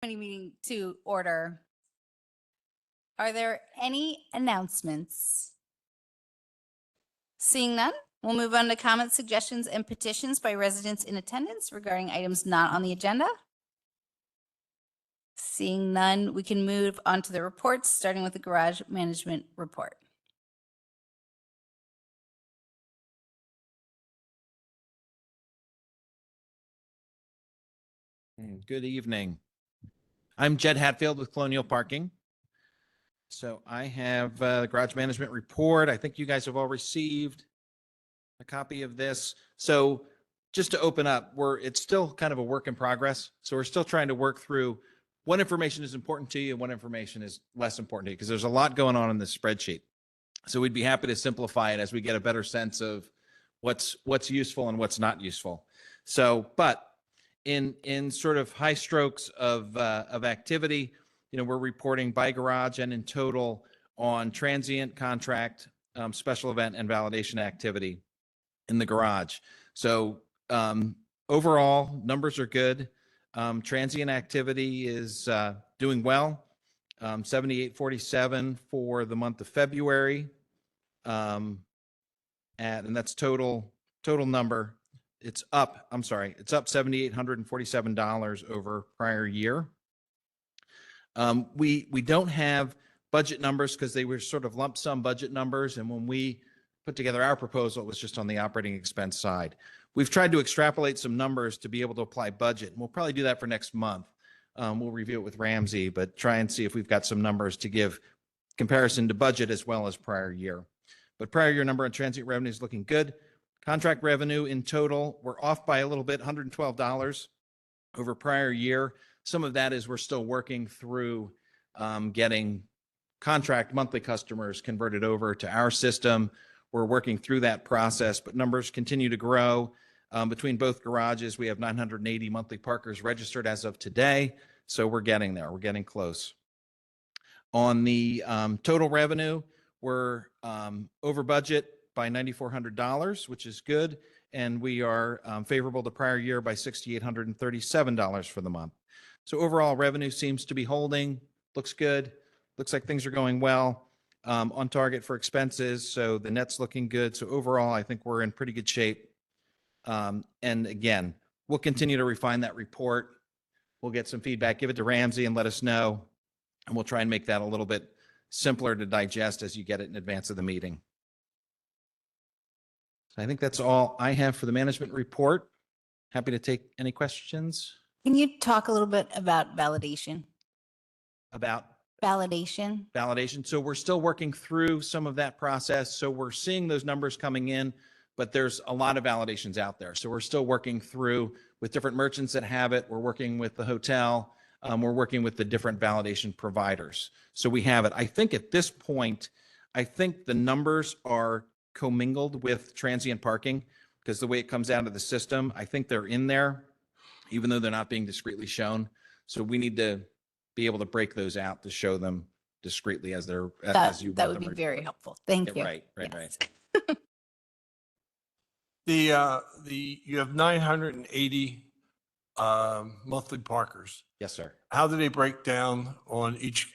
committee meeting to order. Are there any announcements? Seeing none, we'll move on to comments, suggestions, and petitions by residents in attendance regarding items not on the agenda. Seeing none, we can move on to the reports, starting with the garage management report. Good evening. I'm Jed Hatfield with Colonial Parking. So I have the garage management report. I think you guys have all received a copy of this. So just to open up, it's still kind of a work in progress. So we're still trying to work through what information is important to you and what information is less important to you, because there's a lot going on in this spreadsheet. So we'd be happy to simplify it as we get a better sense of what's useful and what's not useful. So, but in sort of high strokes of activity, we're reporting by garage and in total on transient, contract, special event, and validation activity in the garage. So overall, numbers are good. Transient activity is doing well. 7847 for the month of February, and that's total number. It's up $7,847 over prior year. We don't have budget numbers because they were sort of lump sum budget numbers. And when we put together our proposal, it was just on the operating expense side. We've tried to extrapolate some numbers to be able to apply budget. And we'll probably do that for next month. We'll review it with Ramsey, but try and see if we've got some numbers to give comparison to budget as well as prior year. But prior year number on transient revenue is looking good. Contract revenue in total, we're off by a little bit, $112 over prior year. Some of that is we're still working through getting contract monthly customers converted over to our system. We're working through that process, but numbers continue to grow. Between both garages, we have 980 monthly parkers registered as of today. So we're getting there. We're getting close. On the total revenue, we're over budget by $9,400, which is good. And we are favorable to prior year by $6,837 for the month. So overall revenue seems to be holding, looks good. Looks like things are going well. On target for expenses. So the net's looking good. So overall, I think we're in pretty good shape. And again, we'll continue to refine that report. We'll get some feedback, give it to Ramsey and let us know. And we'll try and make that a little bit simpler to digest as you get it in advance of the meeting. So I think that's all I have for the management report. Happy to take any questions. Can you talk a little bit about validation? About Validation. So we're still working through some of that process. So we're seeing those numbers coming in, but there's a lot of validations out there. So we're still working through with different merchants that have it. We're working with the hotel. We're working with the different validation providers. So we have it. I think at this point, I think the numbers are commingled with transient parking because the way it comes out of the system, I think they're in there, even though they're not being discretely shown. So we need to be able to break those out to show them discreetly as they're as you that would be very helpful. Thank you. Right. Yes. You have 980 monthly parkers. Yes, sir. How do they break down on each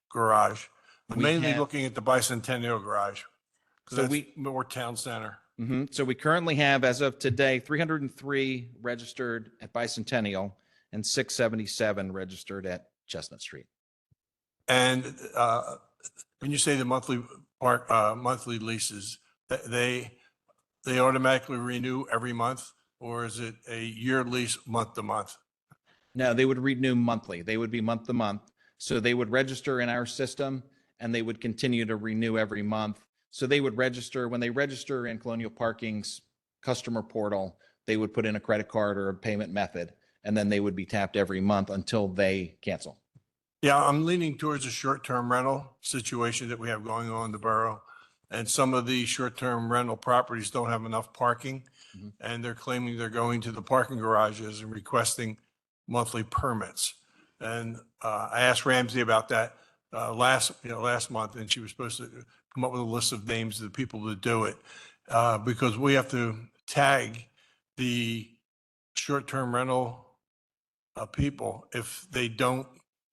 garage? I'm We mainly have- looking at the Bicentennial garage. So So that's we- more town center. So we currently have, as of today, 303 registered at Bicentennial and 677 registered at Chestnut Street. And when you say the monthly leases, they automatically renew every month, or is it a year lease month to month? No, they would renew monthly. They would be month to month. So they would register in our system and they would continue to renew every month. So they would register, when they register in Colonial Parking's customer portal, they would put in a credit card or a payment method, and then they would be tapped every month until they cancel. Yeah, I'm leaning towards a short-term rental situation that we have going on in the borough. And some of the short-term rental properties don't have enough parking. Mhm. And they're claiming they're going to the parking garages and requesting monthly permits. And I asked Ramsey about that last month, and she was supposed to come up with a list of names of the people that do it. Because we have to tag the short-term rental people if they don't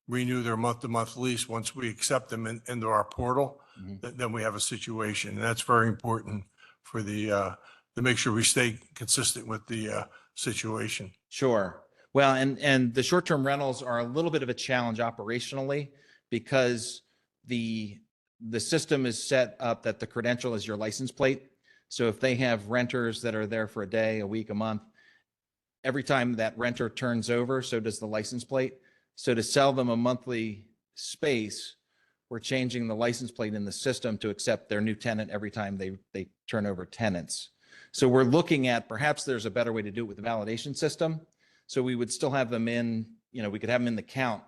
renew their month-to-month lease, once we accept them into our portal, Mhm. then we have a situation. And that's very important for to make sure we stay consistent with the situation. Sure. Well, and the short-term rentals are a little bit of a challenge operationally because the system is set up that the credential is your license plate. So if they have renters that are there for a day, a week, a month, every time that renter turns over, so does the license plate. So to sell them a monthly space, we're changing the license plate in the system to accept their new tenant every time they turn over tenants. So we're looking at perhaps there's a better way to do it with the validation system. So we would still have them in, we could have them in the count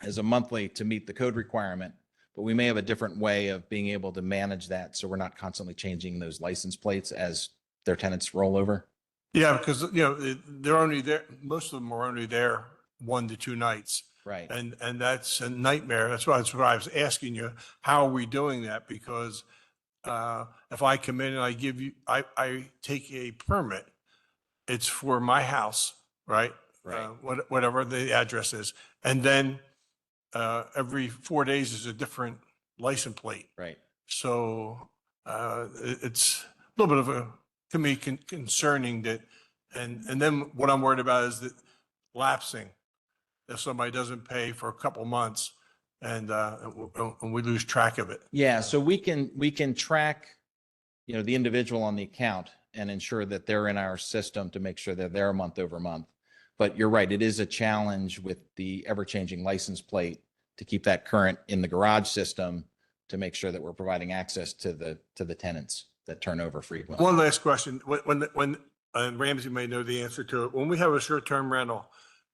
as a monthly to meet the code requirement, but we may have a different way of being able to manage that. So we're not constantly changing those license plates as their tenants roll over. Yeah, because, they're only there, most of them are only there 1 to 2 nights. Right. And that's a nightmare. That's what I was asking you, how are we doing that? Because if I come in and I give you, I take a permit, it's for my house, right? Right. Whatever the address is. And then every 4 days is a different license plate. Right. So it's a little bit of to me, concerning that. And then what I'm worried about is that lapsing. If somebody doesn't pay for a couple months and we lose track of it. Yeah. So we can track, the individual on the account and ensure that they're in our system to make sure that they're month over month. But you're right. It is a challenge with the ever-changing license plate to keep that current in the garage system to make sure that we're providing access to the tenants that turn over frequently. One last question. When and Ramsey may know the answer to it. When we have a short-term rental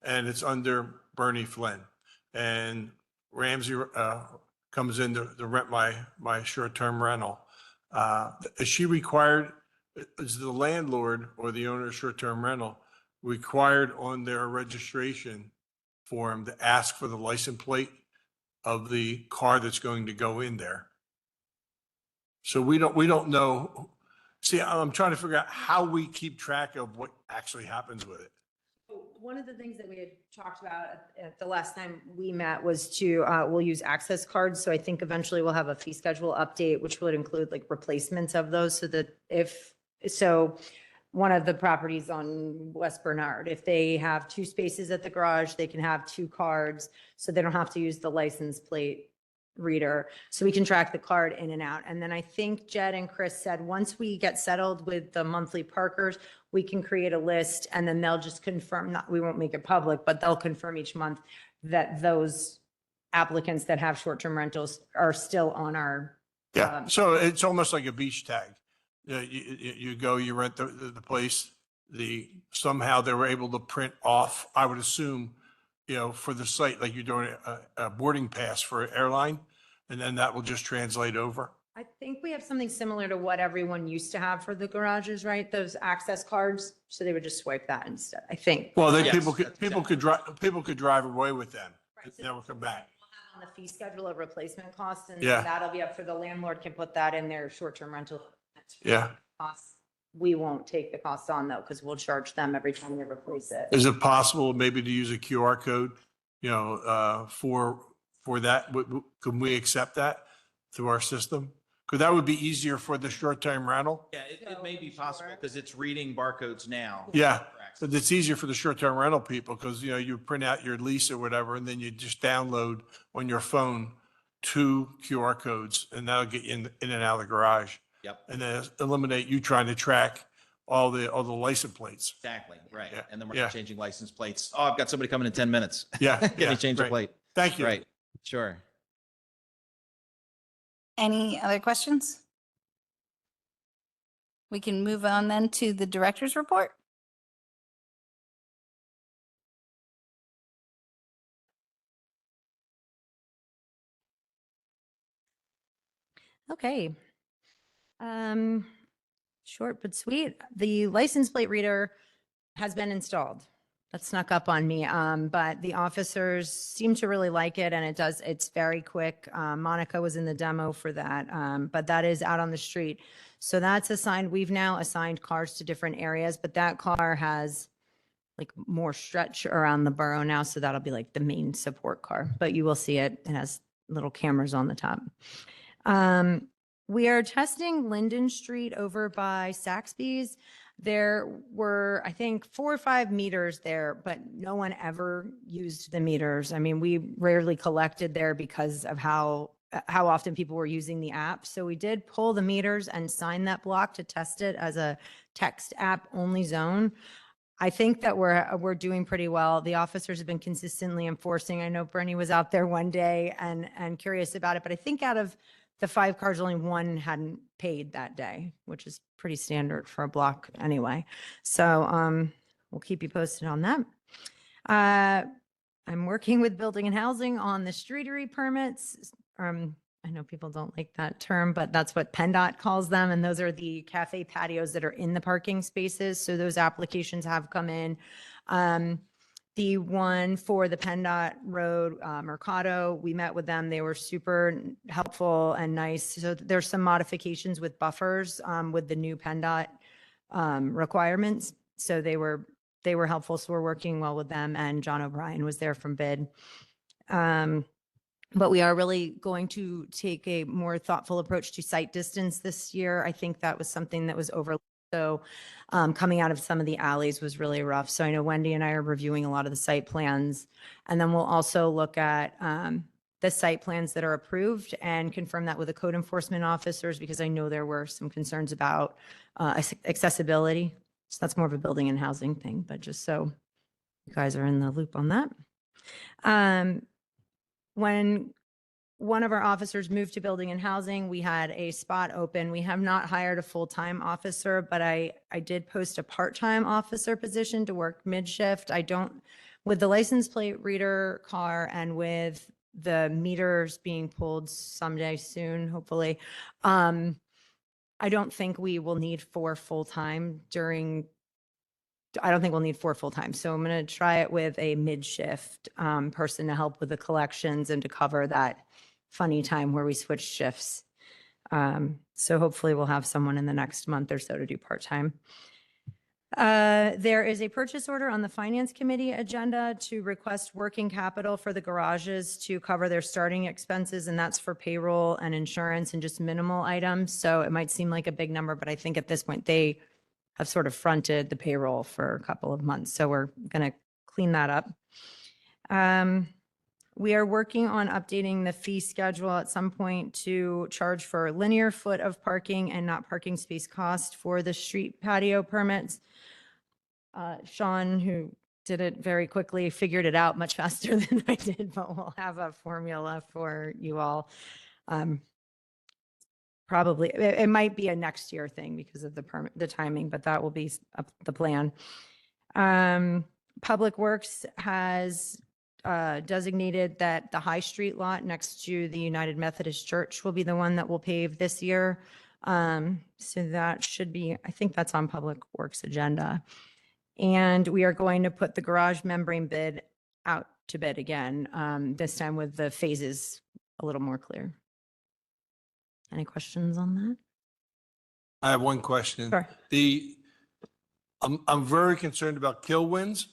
and it's under Bernie Flynn and Ramsey comes in to rent my short-term rental, is she required, is the landlord or the owner of short-term rental required on their registration form to ask for the license plate of the car that's going to go in there? So we don't know. See, I'm trying to figure out how we keep track of what actually happens with it. One of the things that we had talked about at the last time we met was we'll use access cards. So I think eventually we'll have a fee schedule update, which would include like replacements of those so that one of the properties on West Bernard, if they have 2 spaces at the garage, they can have 2 cards. So they don't have to use the license plate reader. So we can track the card in and out. And then I think Jed and Chris said, once we get settled with the monthly parkers, we can create a list and then they'll just confirm, we won't make it public, but they'll confirm each month that those applicants that have short-term rentals are still on our. Yeah. So it's almost like a beach tag. You go, you rent the place, somehow they were able to print off, I would assume, for the site, like you're doing a boarding pass for an airline, and then that will just translate over. I think we have something similar to what everyone used to have for the garages, right? Those access cards. So they would just swipe that instead, I think. Well, Yes, people that's could drive away with them, Right, so never come back. On the fee schedule of replacement costs, and Yeah. that'll be up for the landlord can put that in their short-term rental. Yeah. Costs. We won't take the cost on though, because we'll charge them every time they replace it. Is it possible maybe to use a QR code, for that? Could we accept that through our system? Because that would be easier for the short-term rental. Yeah, it may be possible because it's reading barcodes now. Yeah. But it's easier for the short-term rental people because, you print out your lease or whatever, and then you just download on your phone 2 QR codes, and that'll get you in and out of the garage. Yep. And then eliminate you trying to track all the license plates. Exactly. Right. Yeah. And then we're Yeah. not changing license plates. Oh, I've got somebody coming in 10 minutes. Yeah. Can yeah, you change the great. plate? Thank you. Right. Sure. Any other questions? We can move on then to the director's report. Okay. Short but sweet. The license plate reader has been installed. That snuck up on me. But the officers seem to really like it and it's very quick. Monica was in the demo for that. But that is out on the street. So that's assigned. We've now assigned cars to different areas, but that car has like more stretch around the borough now. So that'll be like the main support car, but you will see it. It has little cameras on the top. We are testing Linden Street over by Saxby's. There were, I think, 4 or 5 meters there, but no one ever used the meters. I mean, we rarely collected there because of how often people were using the app. So we did pull the meters and sign that block to test it as a text app only zone. I think that we're doing pretty well. The officers have been consistently enforcing. I know Bernie was out there one day and curious about it, but I think out of the 5 cars, only 1 hadn't paid that day, which is pretty standard for a block anyway. So we'll keep you posted on that. I'm working with Building and Housing on the streetery permits. I know people don't like that term, but that's what PennDOT calls them. And those are the cafe patios that are in the parking spaces. So those applications have come in. The one for the PennDOT Road, Mercado, we met with them. They were super helpful and nice. So there's some modifications with buffers with the new PennDOT requirements. So they were helpful. So we're working well with them. And John O'Brien was there from BID. But we are really going to take a more thoughtful approach to site distance this year. I think that was something that was overlooked. So coming out of some of the alleys was really rough. So I know Wendy and I are reviewing a lot of the site plans. And then we'll also look at the site plans that are approved and confirm that with the code enforcement officers, because I know there were some concerns about accessibility. So that's more of a building and housing thing, but just so you guys are in the loop on that. When one of our officers moved to building and housing, we had a spot open. We have not hired a full-time officer, but I did post a part-time officer position to work mid-shift. With the license plate reader car and with the meters being pulled someday soon, hopefully, I don't think we will need 4 full-time I don't think we'll need 4 full-time. So I'm going to try it with a mid-shift person to help with the collections and to cover that funny time where we switch shifts. So hopefully we'll have someone in the next month or so to do part-time. There is a purchase order on the Finance Committee agenda to request working capital for the garages to cover their starting expenses, and that's for payroll and insurance and just minimal items. So it might seem like a big number, but I think at this point they have sort of fronted the payroll for a couple of months. So we're going to clean that up. We are working on updating the fee schedule at some point to charge for linear foot of parking and not parking space cost for the street patio permits. Sean, who did it very quickly, figured it out much faster than I did, but we'll have a formula for you all. Probably, it might be a next year thing because of the timing, but that will be the plan. Public Works has designated that the High Street lot next to the United Methodist Church will be the one that will pave this year. So that should be, I think that's on Public Works agenda. And we are going to put the garage membrane bid out to bid again, this time with the phases a little more clear. Any questions on that? I have one question. Sure. I'm very concerned about Kilwins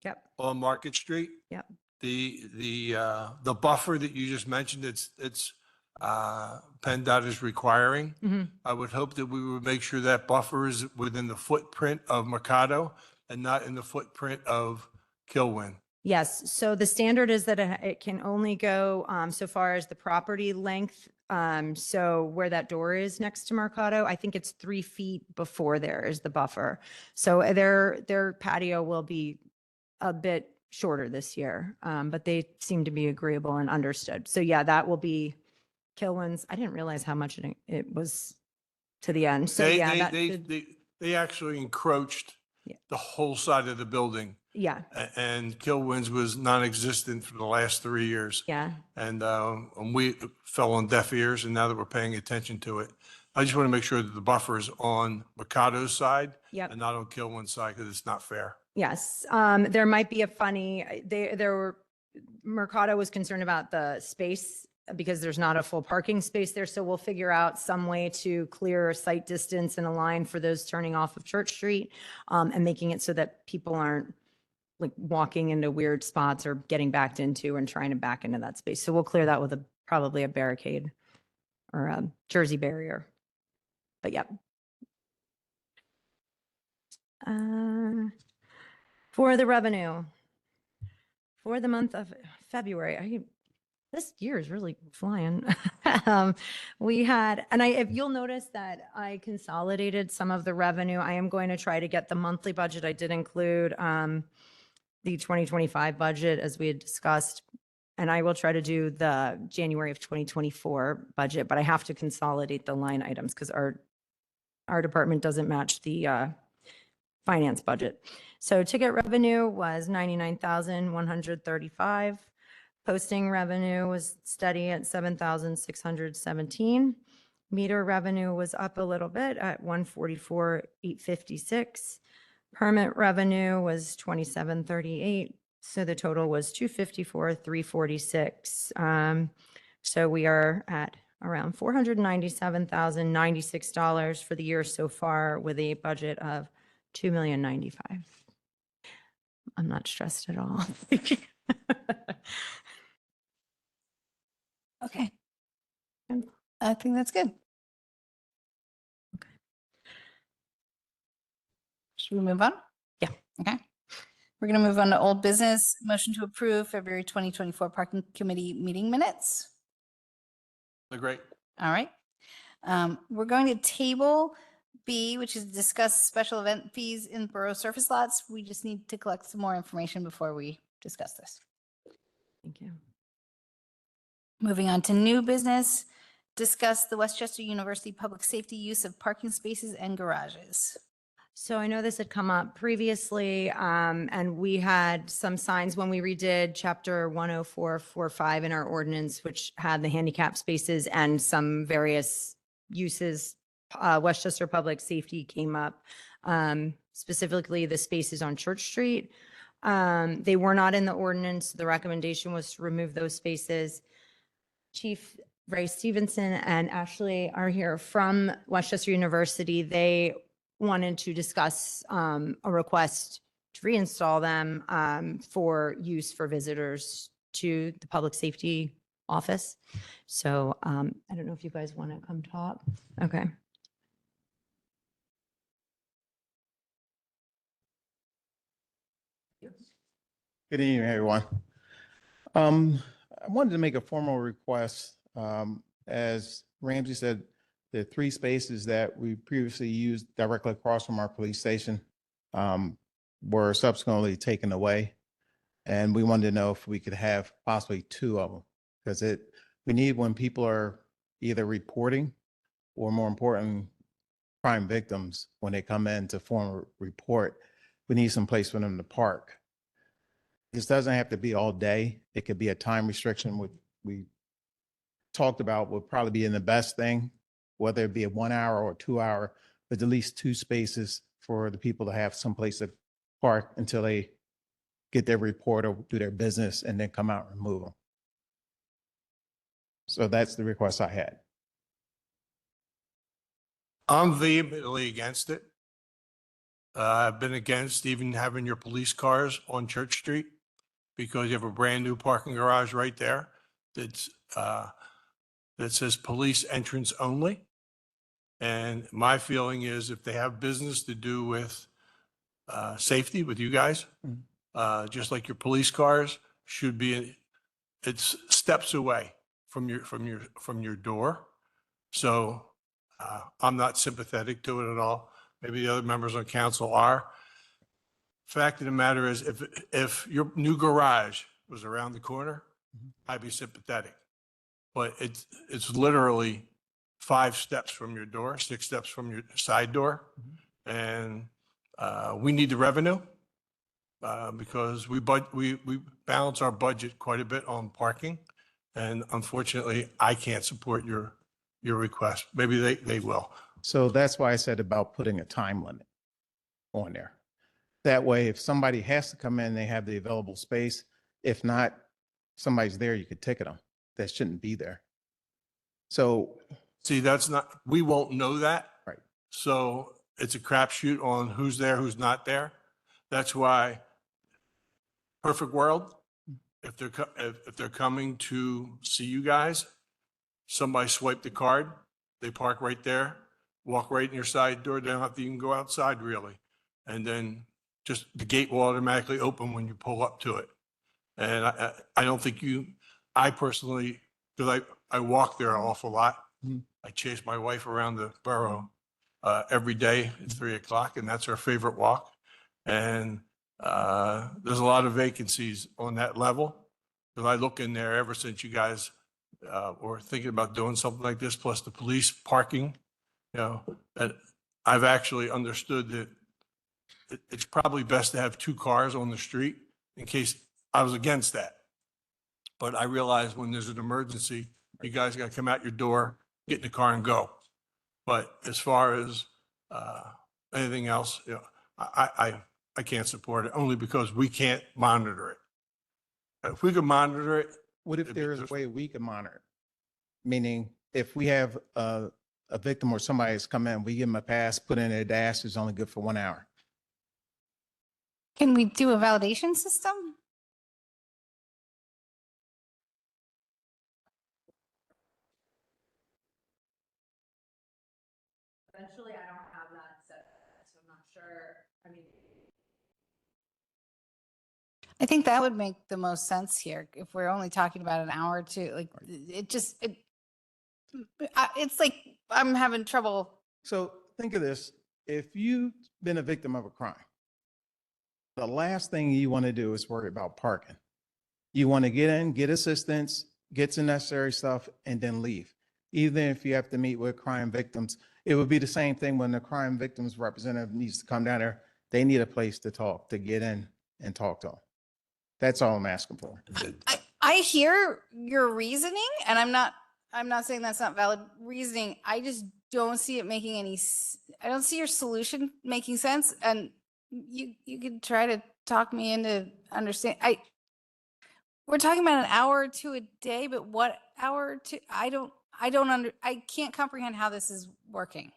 Yep. on Market Street. Yep. The buffer that you just mentioned, it's PennDOT is requiring. Mm-hmm. I would hope that we would make sure that buffer is within the footprint of Mercado and not in the footprint of Kilwin. Yes. So the standard is that it can only go so far as the property length. So where that door is next to Mercado, I think it's 3 feet before there is the buffer. So their patio will be a bit shorter this year, but they seem to be agreeable and understood. So yeah, that will be Kilwin's. I didn't realize how much it was to the end. So yeah, They actually encroached the whole side of the building. Yeah. And Kilwins was non-existent for the last 3 years. Yeah. And we fell on deaf ears, and now that we're paying attention to it, I just want to make sure that the buffer is on Mercado's side Yep. and not on Kilwin's side, because it's not fair. Yes. There might be a funny, Mercado was concerned about the space because there's not a full parking space there. So we'll figure out some way to clear site distance and align for those turning off of Church Street, and making it so that people aren't like walking into weird spots or getting backed into and trying to back into that space. So we'll clear that with probably a barricade or a Jersey barrier. But yep. For the revenue, for the month of February, this year is really flying. We had, and if you'll notice that I consolidated some of the revenue, I am going to try to get the monthly budget. I did include the 2025 budget as we had discussed, and I will try to do the January of 2024 budget, but I have to consolidate the line items because our department doesn't match the finance budget. So ticket revenue was 99,135. Posting revenue was steady at 7,617. Meter revenue was up a little bit at 144,856. Permit revenue was 2738. So the total was 254,346. So we are at around $497,096 for the year so far with a budget of $2,095,000. I'm not stressed at all. Okay. I think that's good. Okay. Should we move on? Yeah. Okay. We're going to move on to old business. Motion to approve February 2024 Parking Committee meeting minutes. They're great. All right. We're going to table B, which is discuss special event fees in borough surface lots. We just need to collect some more information before we discuss this. Thank you. Moving on to new business, discuss the Westchester University Public Safety use of parking spaces and garages. So I know this had come up previously, and we had some signs when we redid chapter 10445 in our ordinance, which had the handicap spaces and some various uses. Westchester Public Safety came up, specifically the spaces on Church Street. They were not in the ordinance. The recommendation was to remove those spaces. Chief Ray Stevenson and Ashley are here from Westchester University. They wanted to discuss a request to reinstall them for use for visitors to the public safety office. So I don't know if you guys want to come talk. Okay. Good evening, everyone. I wanted to make a formal request. As Ramsey said, the 3 spaces that we previously used directly across from our police station were subsequently taken away. And we wanted to know if we could have possibly 2 of them, because we need, when people are either reporting or, more important, crime victims, when they come in to form a report, we need some place for them to park. This doesn't have to be all day. It could be a time restriction, which we talked about would probably be in the best thing, whether it be a 1 hour or 2 hour, but at least 2 spaces for the people to have some place to park until they get their report or do their business and then come out and remove them. So that's the request I had. I'm vehemently against it. I've been against even having your police cars on Church Street because you have a brand new parking garage right there that's that says police entrance only. And my feeling is if they have business to do with safety with you guys, just like your police cars should be, it's steps away from your door. So I'm not sympathetic to it at all. Maybe the other members on council are. Fact of the matter is, if your new garage was around the corner, I'd be sympathetic. But it's literally 5 steps from your door, 6 steps from your side door. And we need the revenue because we balance our budget quite a bit on parking. And unfortunately, I can't support your request. Maybe they will. So that's why I said about putting a time limit on there. That way, if somebody has to come in, they have the available space. If not, somebody's there, you could ticket them. That shouldn't be there. So, See, we won't know that. Right. So it's a crapshoot on who's there, who's not there. That's why perfect world, if they're coming to see you guys, somebody swipe the card, they park right there, walk right in your side door, they don't have to even go outside really. And then just the gate will automatically open when you pull up to it. And I don't think I personally, because I walk there an awful lot. Mhm. I chase my wife around the borough every day at 3 o'clock, and that's her favorite walk. And there's a lot of vacancies on that level. Because I look in there ever since you guys were thinking about doing something like this, plus the police parking, and I've actually understood that it's probably best to have 2 cars on the street in case I was against that. But I realize when there's an emergency, you guys got to come out your door, get in the car and go. But as far as anything else, I can't support it only because we can't monitor it. If we could monitor it, What if It'd be there is a just- way we can monitor it? Meaning, if we have a victim or somebody that's come in, we give them a pass, put in their dash, it's only good for 1 hour. Can we do a validation system? Eventually, I don't have that set, so I'm not sure. I mean. I think that would make the most sense here if we're only talking about an hour or two. Like it's like I'm having trouble. So think of this, if you've been a victim of a crime, the last thing you want to do is worry about parking. You want to get in, get assistance, get some necessary stuff, and then leave. Even if you have to meet with crime victims, it would be the same thing when the crime victims representative needs to come down there. They need a place to talk, to get in and talk to them. That's all I'm asking for. I hear your reasoning, and I'm not saying that's not valid reasoning. I just don't see it making any. I don't see your solution making sense, and you could try to talk me into understand. We're talking about an hour or two a day, but what hour or two? I can't comprehend how this is working.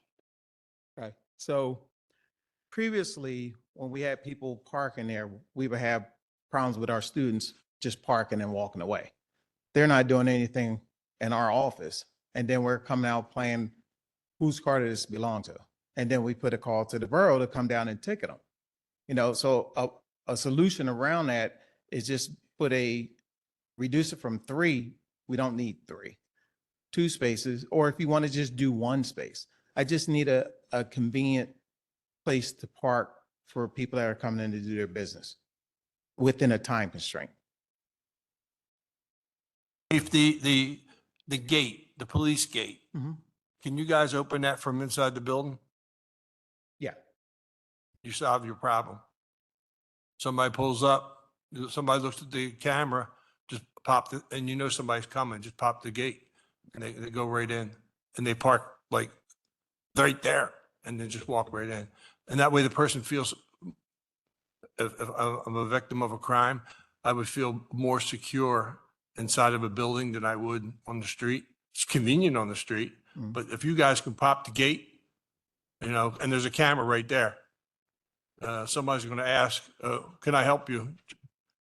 Okay. So previously, when we had people parking there, we would have problems with our students just parking and walking away. They're not doing anything in our office. And then we're coming out playing whose car does this belong to? And then we put a call to the borough to come down and ticket them. So a solution around that is just reduce it from 3. We don't need 3, 2 spaces, or if you want to just do 1 space. I just need a convenient place to park for people that are coming in to do their business within a time constraint. if the gate, the police gate, Mhm. can you guys open that from inside the building? Yeah. You solve your problem. Somebody pulls up, somebody looks at the camera, just pop the, and you know somebody's coming, just pop the gate. And they go right in and they park like right there and then just walk right in. And that way the person feels, if I'm a victim of a crime, I would feel more secure inside of a building than I would on the street. It's convenient on the street, Mm. but if you guys can pop the gate, and there's a camera right there. Somebody's going to ask, can I help you?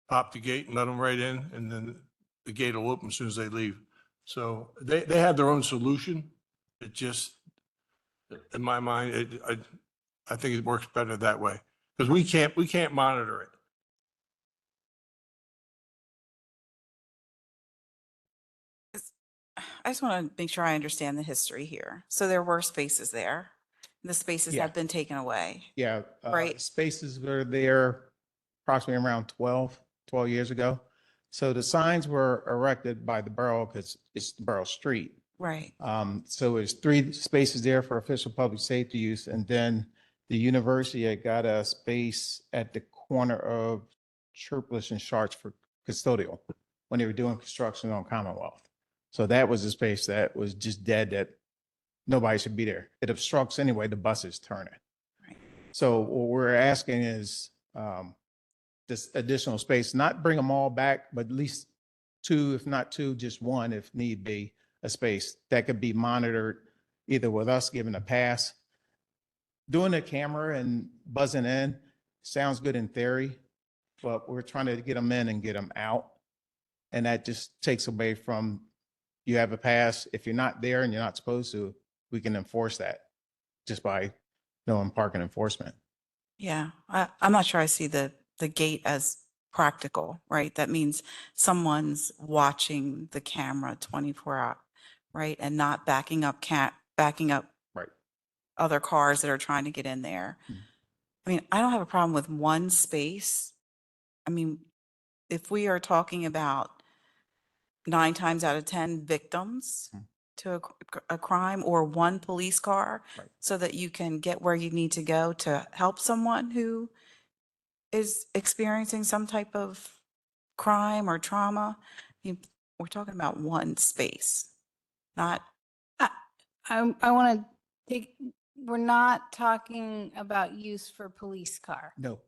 Pop the gate and let them right in, and then the gate will open as soon as they leave. So they have their own solution. It just, in my mind, I think it works better that way because we can't monitor it. I just want to make sure I understand the history here. So there were spaces there. The spaces Yeah. have been taken away. Yeah. Right. Spaces were there approximately around 12 years ago. So the signs were erected by the borough because it's the borough street. Right. So there's 3 spaces there for official public safety use. And then the university had got a space at the corner of Chirpless and Sharps for custodial when they were doing construction on Commonwealth. So that was a space that was just dead, that nobody should be there. It obstructs anyway, the buses turning. Right. So what we're asking is this additional space, not bring them all back, but at least 2, if not 2, just 1 if need be, a space that could be monitored either with us giving a pass. Doing a camera and buzzing in sounds good in theory. but we're trying to get them in and get them out. And that just takes away from, you have a pass. If you're not there and you're not supposed to, we can enforce that just by knowing parking enforcement. Yeah, I'm not sure I see the gate as practical, right? That means someone's watching the camera 24 hours, right? And not backing up Right. other cars that are trying to get in there. Mhm. I mean, I don't have a problem with one space. I mean, if we are talking about 9 times out of 10 victims Mhm. to a crime or one police car Right. so that you can get where you need to go to help someone who is experiencing some type of crime or trauma. We're talking about one space, not, I want to take, we're not talking about use for police car. No.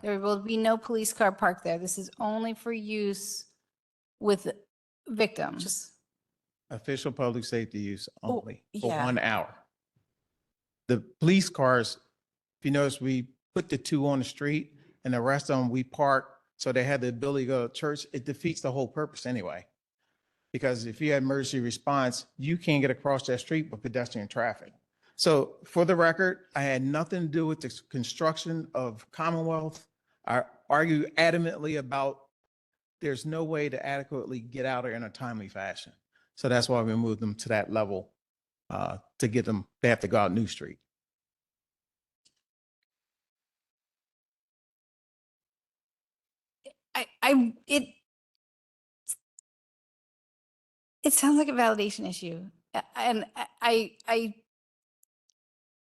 There will be no police car parked there. This is only for use with victims. Official public safety use only for yeah. 1 hour. The police cars, if you notice, we put the 2 on the street and the rest of them we park so they have the ability to go to church. It defeats the whole purpose anyway. Because if you have emergency response, you can't get across that street with pedestrian traffic. So for the record, I had nothing to do with the construction of Commonwealth. I argue adamantly about there's no way to adequately get out there in a timely fashion. So that's why we moved them to that level to get them, they have to go out New Street. It sounds like a validation issue. And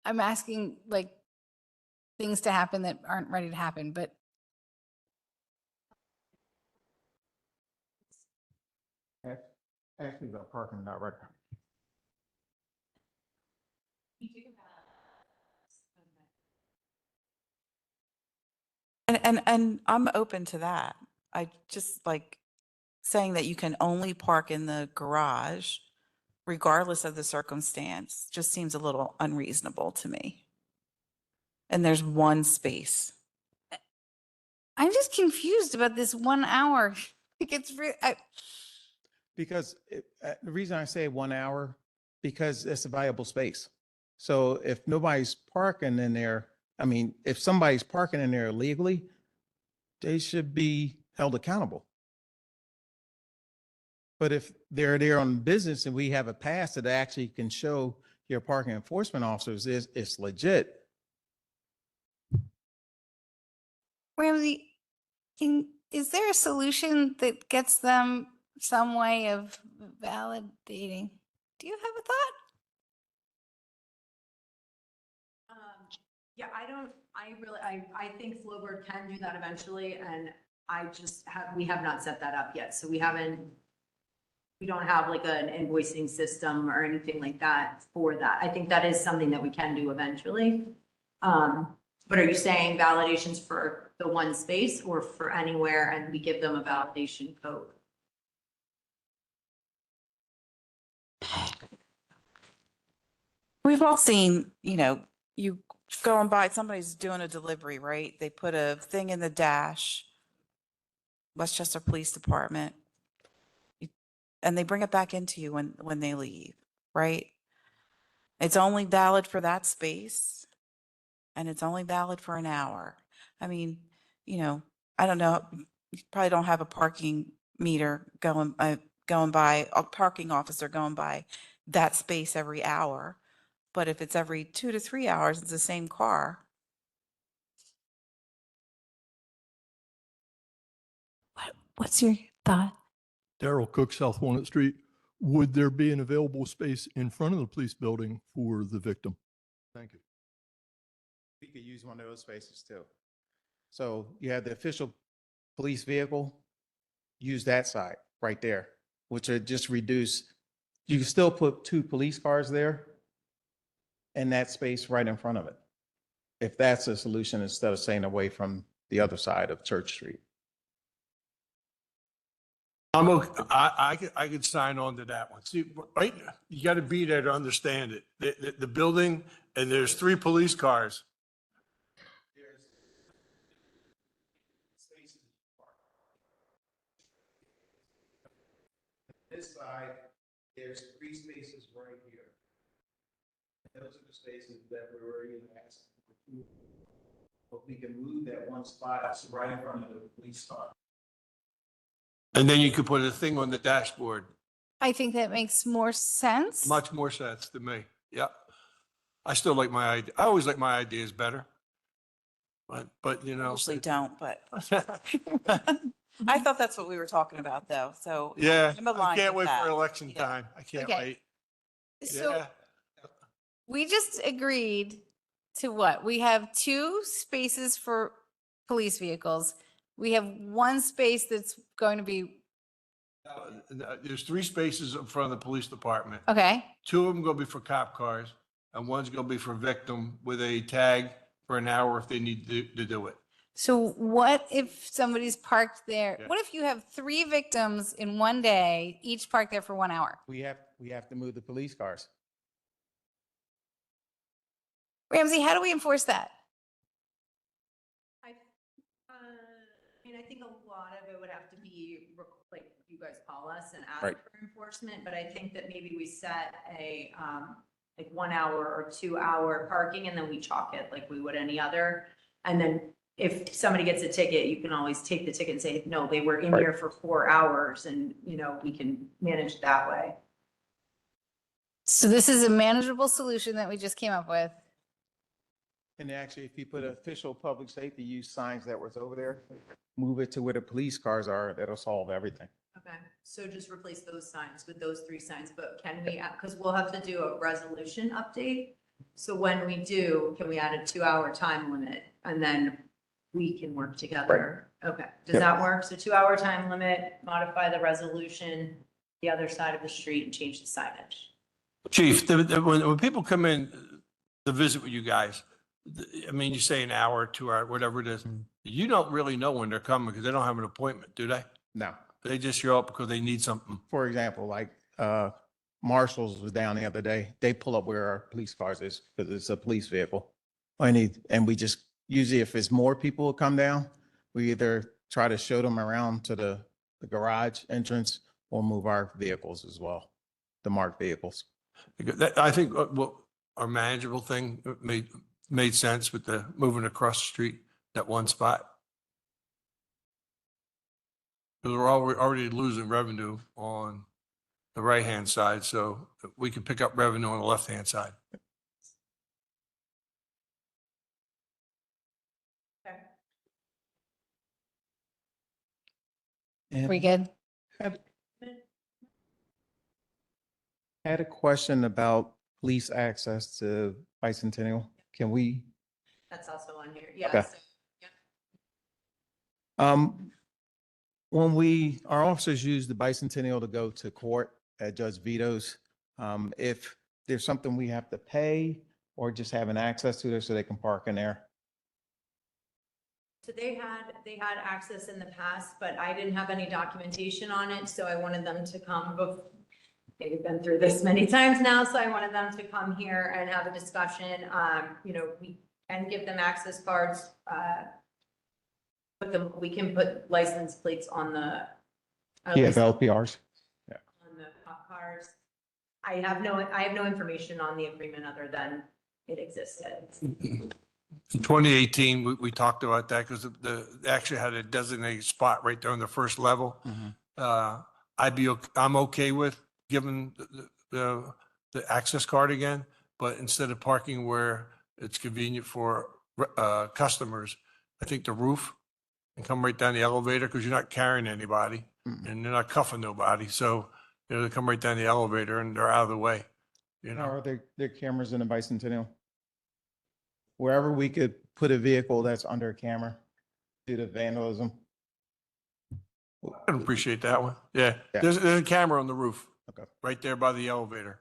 I'm asking like things to happen that aren't ready to happen, but Actually, the parking director. and I'm open to that. I just like saying that you can only park in the garage regardless of the circumstance just seems a little unreasonable to me. And there's one space. I'm just confused about this 1 hour. Like it's Because the reason I say 1 hour, because it's a valuable space. So if nobody's parking in there, I mean, if somebody's parking in there illegally, they should be held accountable. But if they're there on business and we have a pass that actually can show your parking enforcement officers it's legit. Ramsey, is there a solution that gets them some way of validating? Do you have a thought? Yeah, I think Flowbird can do that eventually, and we have not set that up yet, so we don't have like an invoicing system or anything like that for that. I think that is something that we can do eventually. But are you saying validations for the one space or for anywhere and we give them a validation code? We've all seen, you go and buy, somebody's doing a delivery, right? They put a thing in the dash, Westchester Police Department, and they bring it back into you when they leave, right? It's only valid for that space and it's only valid for an hour. I mean, I don't know, you probably don't have a parking meter going by, a parking officer going by that space every hour. But if it's every 2 to 3 hours, it's the same car. What's your thought? Darrell Cook, South Walnut Street. Would there be an available space in front of the police building for the victim? Thank you. We could use one of those spaces too. So you have the official police vehicle, use that side right there, which would just reduce, you can still put 2 police cars there and that space right in front of it. If that's a solution, instead of staying away from the other side of Church Street. I'm okay. I could sign on to that one. See, right, you got to be there to understand it. The building, and there's 3 police cars. side, there's 3 spaces right here. Those are the spaces that we were even asking for 2. But we can move that one spot that's right in front of the police car. And then you could put a thing on the dashboard. I think that makes more sense. Much more sense to me. Yep. I still like my idea. I always like my ideas better. But you know. Usually don't, but I thought that's what we were talking about though. So Yeah, I'm I aligned can't with wait for that. election Yeah. time. I can't Okay. wait. So Yeah. we just agreed to what? We have 2 spaces for police vehicles. We have 1 space that's going to be, There's 3 spaces in front of the police department. okay, 2 of them gonna be for cop cars and one's gonna be for victim with a tag for an hour if they need to do it. so what if somebody's parked there? Yeah. What if you have 3 victims in one day, each parked there for 1 hour? We have to move the police cars. Ramsey, how do we enforce that? I think a lot of it would have to be, like, you guys call us and ask Right. for enforcement, but I think that maybe we set a, like 1 hour or 2 hour parking and then we chalk it like we would any other. And then if somebody gets a ticket, you can always take the ticket and say, no, they were in Right. here for 4 hours and, we can manage it that way. So this is a manageable solution that we just came up with. And actually, if you put official public safety use signs that was over there, move it to where the police cars are, that'll solve everything. Okay, so just replace those signs with those 3 signs, but can we, because we'll have to do a resolution update. So when we do, can we add a 2-hour time limit and then we can work together? Okay, does Yep. that work? So 2-hour time limit, modify the resolution, the other side of the street and change the signage. Chief, when people come in to visit with you guys, I mean, you say an hour, 2 hour, whatever it is, you don't really know when they're coming because they don't have an appointment, do they? No, They just show up because they need something. for example, like, Marshall's was down the other day. They pull up where our police cars is because it's a police vehicle. And we just, usually if it's more people who come down, we either try to show them around to the garage entrance or move our vehicles as well, the marked vehicles. I think what our manageable thing made sense with the moving across the street, that one spot. Because we're already losing revenue on the right-hand side, so we can pick up revenue on the left-hand side. Okay. And We good? had a question about police access to Bicentennial. Can we, That's also on here, yeah. Okay. When our officers use the Bicentennial to go to court at Judge Vito's, if there's something we have to pay or just having access to there so they can park in there? So they had access in the past, but I didn't have any documentation on it, so I wanted them to come they've been through this many times now, so I wanted them to come here and have a discussion. We can give them access cards. We can put license plates on the. Yeah, LPRs. On the cop cars. I have no information on the agreement other than it existed. In 2018, we talked about that because they actually had a designated spot right there on the first level. I'm okay with giving the access card again, but instead of parking where it's convenient for customers, I think the roof and come right down the elevator because you're not carrying anybody and they're not cuffing nobody. So, they come right down the elevator and they're out of the way, Are there cameras in the Bicentennial? Wherever we could put a vehicle that's under a camera due to vandalism. I can appreciate that one. Yeah, Yeah. there's a camera on the roof. Okay. Right there by the elevator.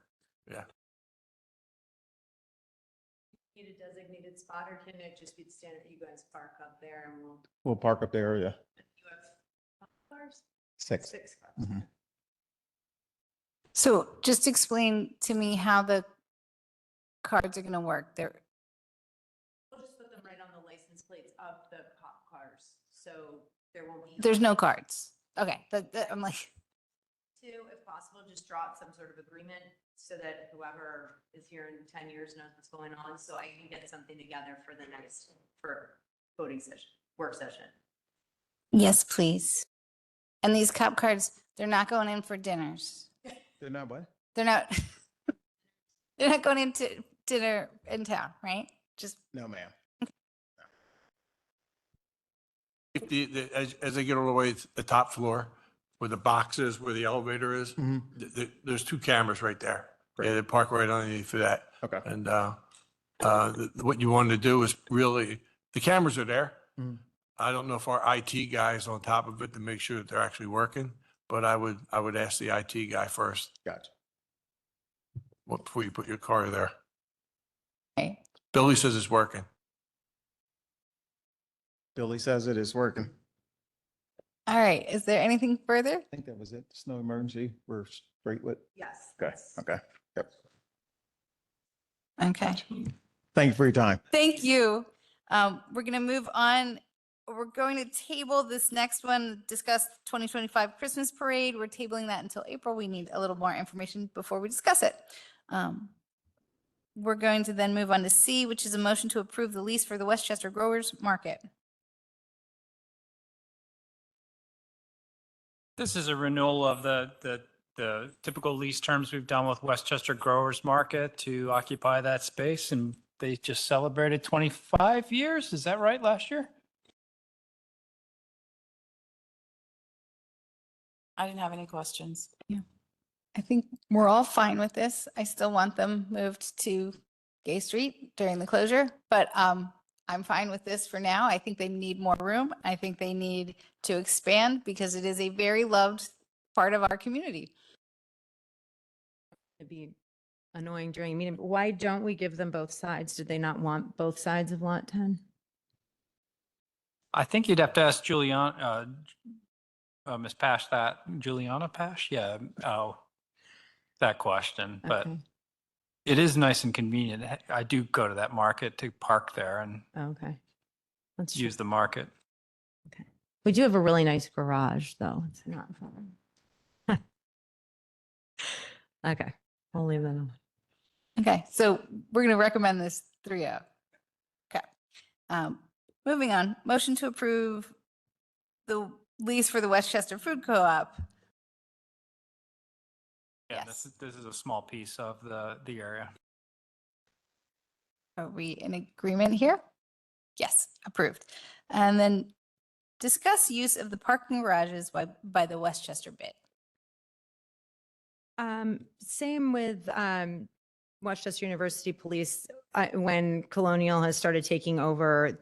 Need a designated spot or can it just be the standard, you guys park up there and We'll park up there, yeah. you have cop cars? 6. 6 cars. Mhm. So just explain to me how the cards are going to work. We'll just put them right on the license plates of the cop cars, so there won't be. There's no cards. Okay, I'm like, to, if possible, just draw up some sort of agreement so that whoever is here in 10 years knows what's going on, so I can get something together for the next, for voting session, work session. Yes, please. And these cop cards, they're not going in for dinners. They're not what? They're not, they're not going into dinner in town, right? Just, No, ma'am. As they get all the way to the top floor, where the box is, where the elevator is, there's 2 cameras right there. Yeah, they park right underneath for that. Okay. And what you wanted to do is really, the cameras are there. Mhm. I don't know if our IT guy is on top of it to make sure that they're actually working, but I would ask the IT guy first Gotcha. before you put your car there. okay. Billy says it's working. Billy says it is working. All right. Is there anything further? I think that was it. Snow emergency. We're straight with. Yes. Okay. Okay. Yep. Okay. Thank you for your time. Thank you. We're going to move on. We're going to table this next one, discuss 2025 Christmas parade. We're tabling that until April. We need a little more information before we discuss it. We're going to then move on to C, which is a motion to approve the lease for the Westchester Growers Market. This is a renewal of the typical lease terms we've done with Westchester Growers Market to occupy that space, and they just celebrated 25 years. Is that right, last year? I didn't have any questions. I think we're all fine with this. I still want them moved to Gay Street during the closure, but I'm fine with this for now. I think they need more room. I think they need to expand because it is a very loved part of our community. It'd be annoying during a meeting, but why don't we give them both sides? Did they not want both sides of lot 10? I think you'd have to ask Juliana, Ms. Pash Juliana Pash? Yeah, that question, but Okay. it is nice and convenient. I do go to that market to park there and Okay. That's true. use the market. We do have a really nice garage, though. It's not fun. Okay, I'll leave that alone. Okay, so we're going to recommend this 3-0. Okay. Moving on, motion to approve the lease for the Westchester Food Co-op. Yeah, Yes. this is a small piece of the area. Are we in agreement here? Yes, approved. And then discuss use of the parking garages by the Westchester bid. Same with Westchester University Police. When Colonial has started taking over,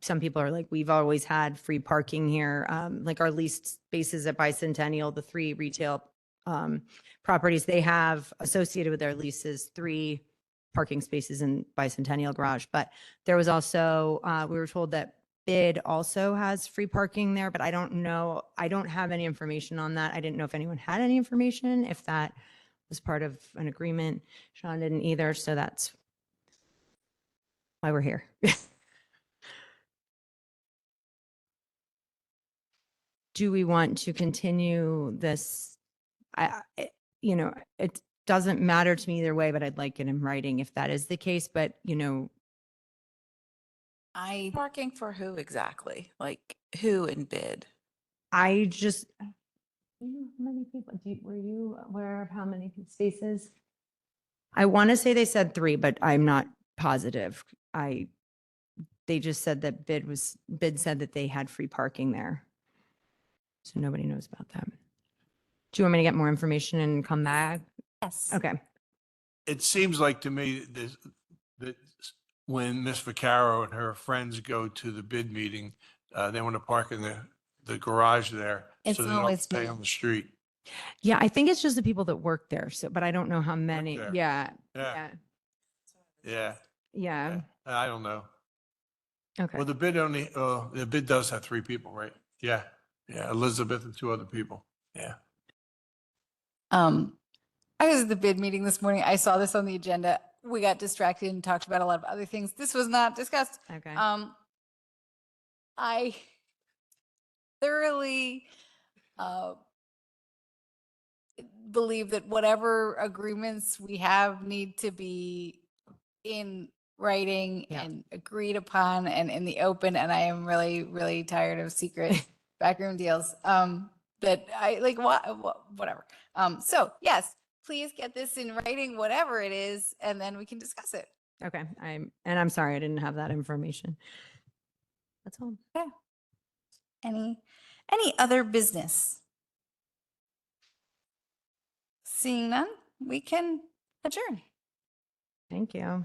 some people are like, we've always had free parking here. Like our leased spaces at Bicentennial, the 3 retail properties they have associated with their leases, 3 parking spaces in Bicentennial Garage. But there was also, we were told that Bid also has free parking there, but I don't know. I don't have any information on that. I didn't know if anyone had any information, if that was part of an agreement. Sean didn't either, so that's why we're here. Do we want to continue this? It doesn't matter to me either way, but I'd like it in writing if that is the case. But, Parking for who exactly? Like who in bid? I just, how many people, were you aware of how many spaces? I want to say they said 3, but I'm not positive. They just said that Bid said that they had free parking there. So nobody knows about that. Do you want me to get more information and come back? Yes. Okay. It seems like to me that when Ms. Vaccaro and her friends go to the bid meeting, they want to park in the garage there. It's So they don't have always to pay me. on the street. Yeah, I think it's just the people that work there. So, but I don't know how many. there. Yeah. Yeah, yeah. Yeah. I don't know. Okay. Well, the bid does have 3 people, right? Yeah, yeah, Elizabeth and 2 other people. Yeah. I was at the bid meeting this morning. I saw this on the agenda. We got distracted and talked about a lot of other things. This was not discussed. Okay. I thoroughly believe that whatever agreements we have need to be in writing Yeah. and agreed upon and in the open. And I am really, really tired of secret backroom deals. That I like, whatever. So yes, please get this in writing, whatever it is, and then we can discuss it. Okay, I'm sorry I didn't have that information. That's all. Any other business? Seeing none, we can adjourn. Thank you.